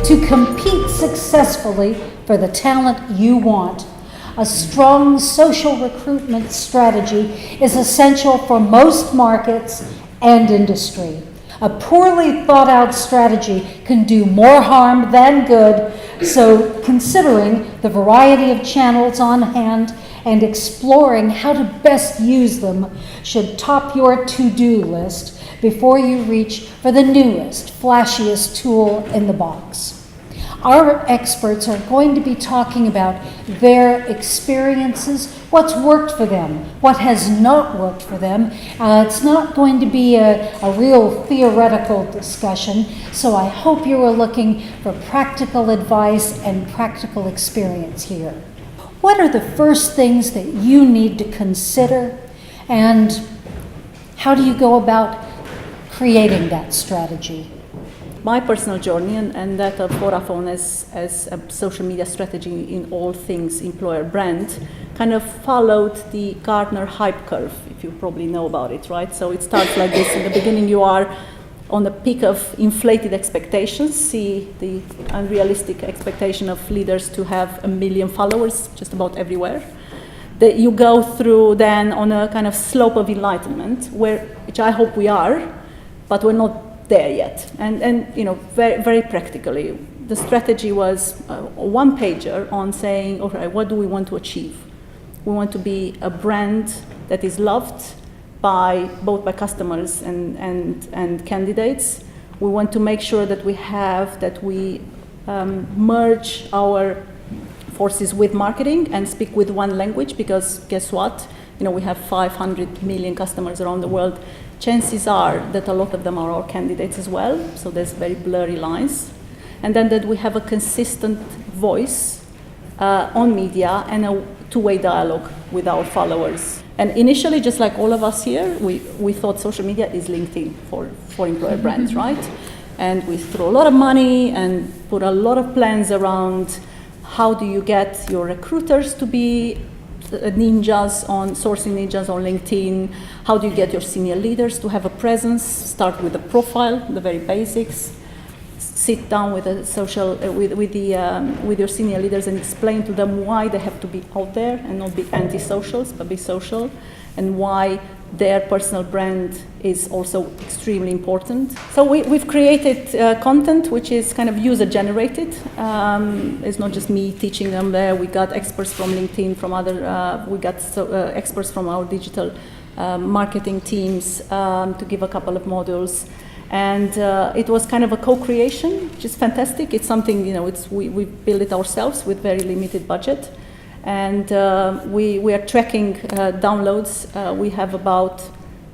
To compete successfully for the talent you want, a strong social recruitment strategy is essential for most markets and industry. A poorly thought out strategy can do more harm than good, so considering the variety of channels on hand and exploring how to best use them should top your to-do list before you reach for the newest, flashiest tool in the box. Our experts are going to be talking about their experiences, what's worked for them, what has not worked for them. It's not going to be a real theoretical discussion, so I hope you are looking for practical advice and practical experience here. What are the first things that you need to consider, and how do you go about creating that strategy? My personal journey and that of Vodafone as a social media strategy in all things employer brand kind of followed the Gartner hype curve, if you probably know about it, right? So it starts like this. In the beginning, you are on the peak of inflated expectations, see the unrealistic expectation of leaders to have 1 million followers just about everywhere. That you go through then on a kind of slope of enlightenment, which I hope we are, but we're not there yet. And you know, very, very practically, the strategy was a one-pager on saying, okay, what do we want to achieve? We want to be a brand that is loved by both by customers and candidates. We want to make sure that we merge our forces with marketing and speak with one language, because guess what? You know, we have 500 million customers around the world. Chances are that a lot of them are our candidates as well, so there's very blurry lines. And then that we have a consistent voice on media and a two-way dialogue with our followers. And initially, just like all of us here, we thought social media is LinkedIn for employer brands, right? And we threw a lot of money and put a lot of plans around how do you get your recruiters to be sourcing ninjas on LinkedIn. How do you get your senior leaders to have a presence? Start with a profile, the very basics. Sit down with with your senior leaders and explain to them why they have to be out there and not be anti-socials, but be social, and why their personal brand is also extremely important. So we've created content which is kind of user-generated. It's not just me teaching them there. We got experts from LinkedIn, from other, we got experts from our digital marketing teams to give a couple of modules. And it was kind of a co-creation, which is fantastic. It's something, you know, we build it ourselves with very limited budget. And we are tracking downloads. We have about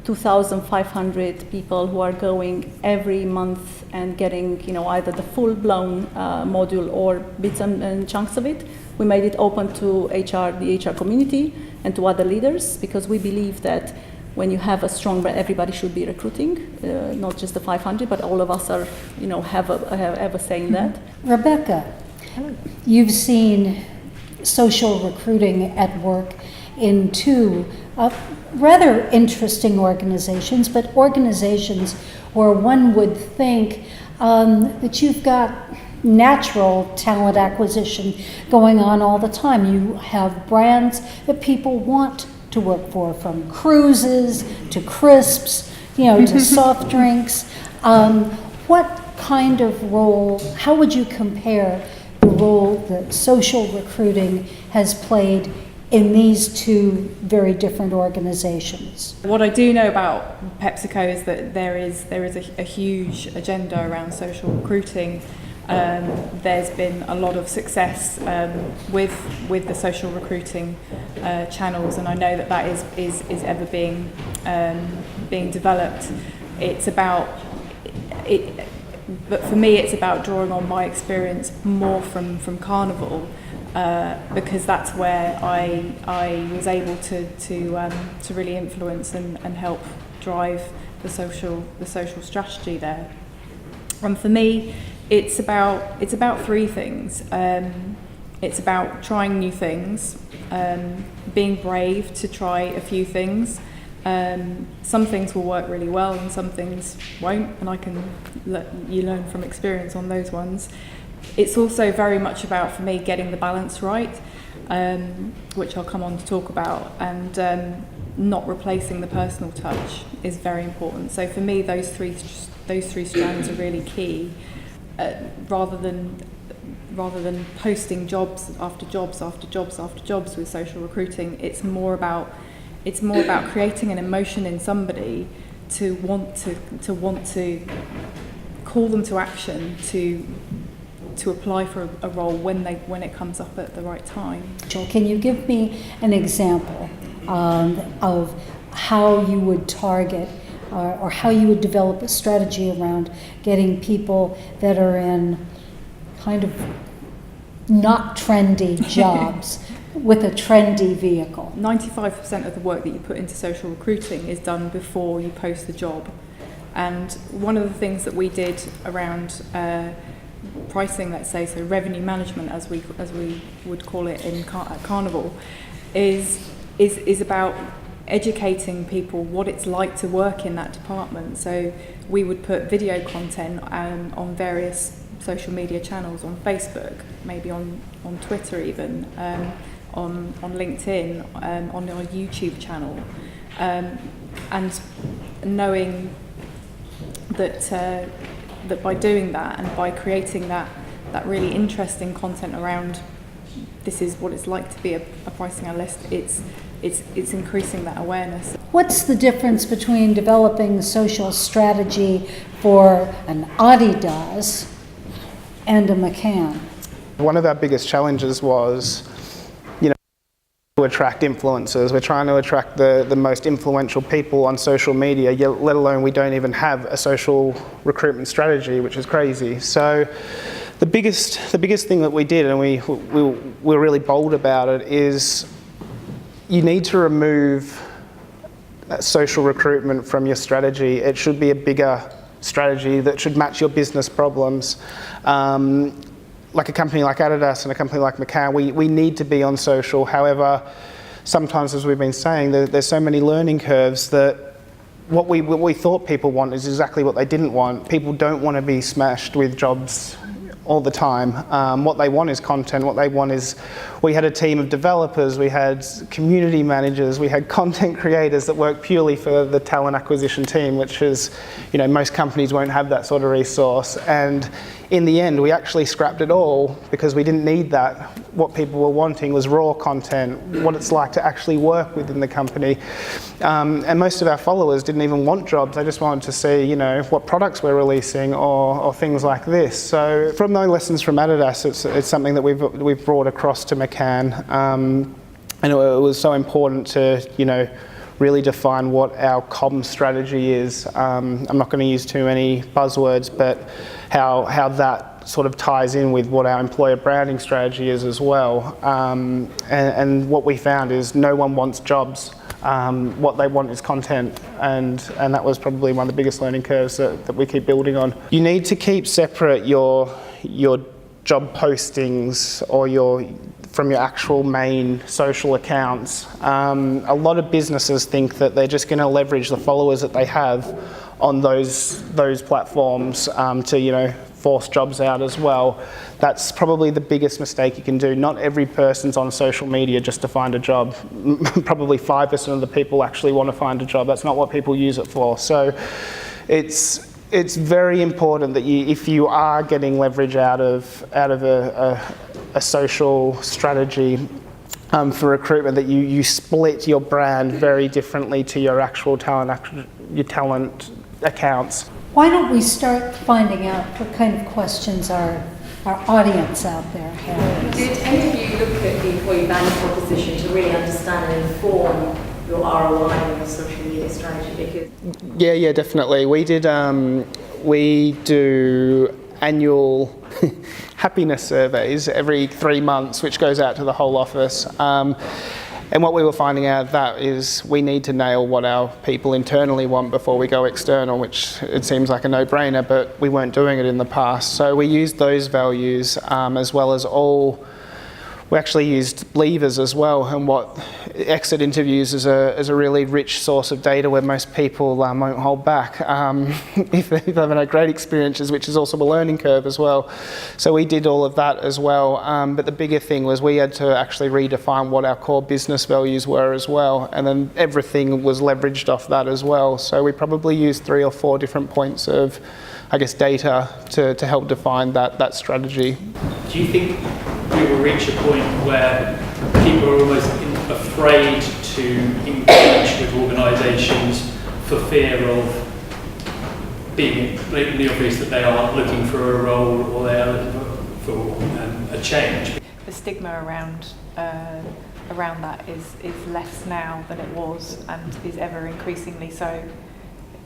2,500 people who are going every month and getting, you know, either the full-blown module or bits and chunks of it. We made it open to the HR community and to other leaders, because we believe that when you have a strong brand, everybody should be recruiting, not just the 500, but all of us are, you know, have a say in that. Rebecca, you've seen social recruiting at work in two rather interesting organizations, but organizations where one would think that you've got natural talent acquisition going on all the time. You have brands that people want to work for, from cruises to crisps, you know, to soft drinks. What kind of role, how would you compare the role that social recruiting has played in these two very different organizations? What I do know about PepsiCo is that there is a huge agenda around social recruiting. There's been a lot of success with the social recruiting channels, and I know that is ever being developed. It's about it, but for me, it's about drawing on my experience more from Carnival, because that's where I was able to really influence and help drive the social strategy there. And for me, it's about three things. It's about trying new things, being brave to try a few things. Some things will work really well and some things won't, and I can let you learn from experience on those ones. It's also very much about, for me, getting the balance right, which I'll come on to talk about, and not replacing the personal touch is very important. So for me, those three strands are really key. Rather than posting jobs after jobs after jobs after jobs with social recruiting, it's more about creating an emotion in somebody to want to call them to action, to apply for a role when it comes up at the right time. Can you give me an example of how you would target or how you would develop a strategy around getting people that are in kind of not trendy jobs with a trendy vehicle? 95% of the work that you put into social recruiting is done before you post the job. And one of the things that we did around pricing, let's say, so revenue management, as we would call it at Carnival, is about educating people what it's like to work in that department. So we would put video content on various social media channels, on Facebook, maybe on Twitter even, on LinkedIn, on our YouTube channel, and knowing that by doing that and by creating that really interesting content around this is what it's like to be a pricing analyst, it's increasing that awareness. What's the difference between developing social strategy for an Adidas and a McCann? One of our biggest challenges was, to attract influencers. We're trying to attract the most influential people on social media, yet let alone we don't even have a social recruitment strategy, which is crazy. So the biggest thing that we did, and we were really bold about it, is you need to remove social recruitment from your strategy. It should be a bigger strategy that should match your business problems. Like a company like Adidas and a company like McCann, we need to be on social. However, sometimes, as we've been saying, there's so many learning curves that what we thought people want is exactly what they didn't want. People don't want to be smashed with jobs all the time. What they want is content. What they want is, we had a team of developers, we had community managers, we had content creators that work purely for the talent acquisition team, which is, most companies won't have that sort of resource. And in the end, we actually scrapped it all because we didn't need that. What people were wanting was raw content, what it's like to actually work within the company. And most of our followers didn't even want jobs. They just wanted to see, what products we're releasing or things like this. So from those lessons from Adidas, it's something that we've brought across to McCann. And it was so important to, really define what our comm strategy is. I'm not going to use too many buzzwords, but how that sort of ties in with what our employer branding strategy is as well. And what we found is no one wants jobs. What they want is content, and that was probably one of the biggest learning curves that we keep building on. You need to keep separate your job postings or from your actual main social accounts. A lot of businesses think that they're just going to leverage the followers that they have on those platforms to force jobs out as well. That's probably the biggest mistake you can do. Not every person's on social media just to find a job. Probably 5% of the people actually want to find a job. That's not what people use it for. So it's very important that if you are getting leverage out of a social strategy for recruitment, that you split your brand very differently to your actual talent accounts. Why don't we start finding out what kind of questions our audience out there has? Did any of you look at the employee value proposition to really understand and inform your ROI and your social media strategy? Yeah, definitely. We do annual happiness surveys every 3 months, which goes out to the whole office. And what we were finding out of that is we need to nail what our people internally want before we go external, which it seems like a no-brainer, but we weren't doing it in the past. So we used those values as well as all We actually used levers as well, and what exit interviews is a really rich source of data where most people won't hold back if they've had great experiences, which is also a learning curve as well. So we did all of that as well, but the bigger thing was we had to actually redefine what our core business values were as well, and then everything was leveraged off that as well. So we probably used 3 or 4 different points of, I guess, data to help define that strategy. Do you think we will reach a point where people are almost afraid to engage with organisations for fear of being blatantly obvious that they are looking for a role or they are looking for a change? The stigma around that is less now than it was, and is ever increasingly so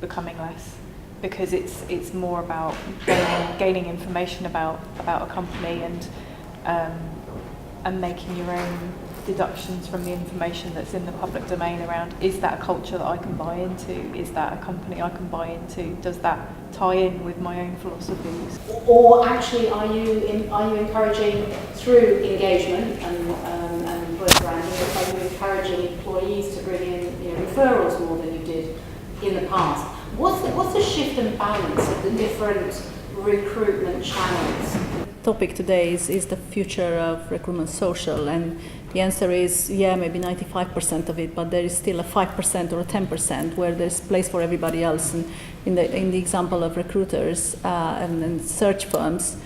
becoming less, because it's more about gaining information about a company and making your own deductions from the information that's in the public domain around, is that a culture that I can buy into? Is that a company I can buy into? Does that tie in with my own philosophies? Or actually, are you encouraging, through engagement and employer branding, are you encouraging employees to bring in referrals more than you did in the past? What's the shift and balance of the different recruitment channels? Topic today is the future of recruitment social, and the answer is maybe 95% of it, but there is still a 5% or a 10% where there's place for everybody else. And in the example of recruiters and search firms,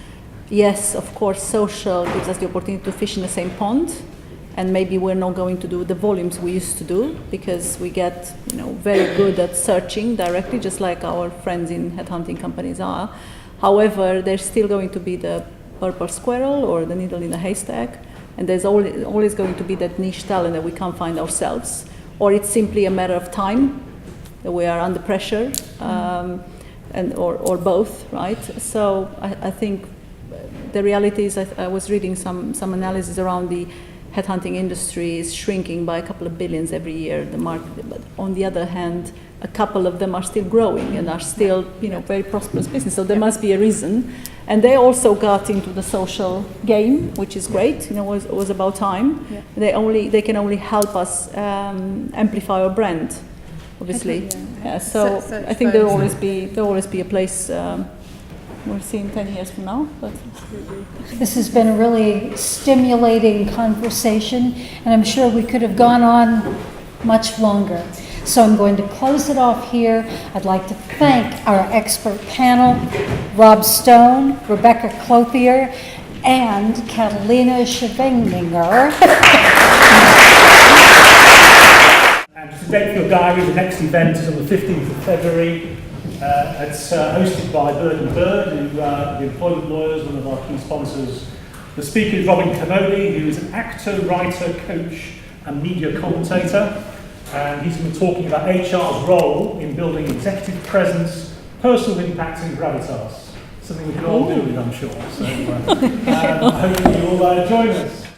yes, of course, social gives us the opportunity to fish in the same pond, and maybe we're not going to do the volumes we used to do because we get very good at searching directly, just like our friends in headhunting companies are. However, there's still going to be the purple squirrel or the needle in a haystack, and there's always going to be that niche talent that we can't find ourselves, or it's simply a matter of time that we are under pressure, or both, right? So I think the reality is I was reading some analysis around the headhunting industry is shrinking by a couple of billions every year, the market, but on the other hand, a couple of them are still growing and are still, very prosperous business. So there must be a reason. And they also got into the social game, which is great. It was about time. Yeah. They can only help us amplify our brand, obviously. So I think there'll always be a place. We'll see in 10 years from now. But This has been a really stimulating conversation, and I'm sure we could have gone on much longer. So I'm going to close it off here. I'd like to thank our expert panel, Rob Stone, Rebecca Clothier, and Catalina Scheveninger. And just a date for your diary, the next event is on the 15th of February. It's hosted by Bird & Bird, who the employment lawyers, one of our key sponsors. The speaker is Robin Canoli, who is an actor, writer, coach, and media commentator. And he's going to be talking about HR's role in building executive presence, personal impact, and gravitas. Something we can all do with, I'm sure. So I hope you all join us.